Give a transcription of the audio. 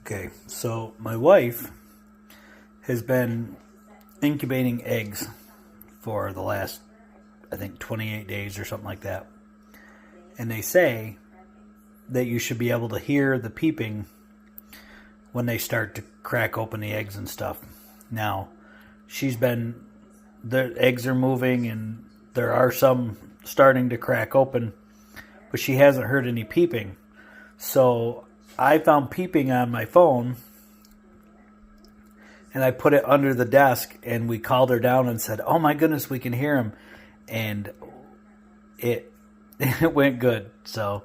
Okay, so my wife has been incubating eggs for the last, I think, 28 days or something like that. And they say that you should be able to hear the peeping when they start to crack open the eggs and stuff. Now, the eggs are moving and there are some starting to crack open, but she hasn't heard any peeping. So I found peeping on my phone and I put it under the desk and we called her down and said, "Oh my goodness, we can hear him." And it it went good. So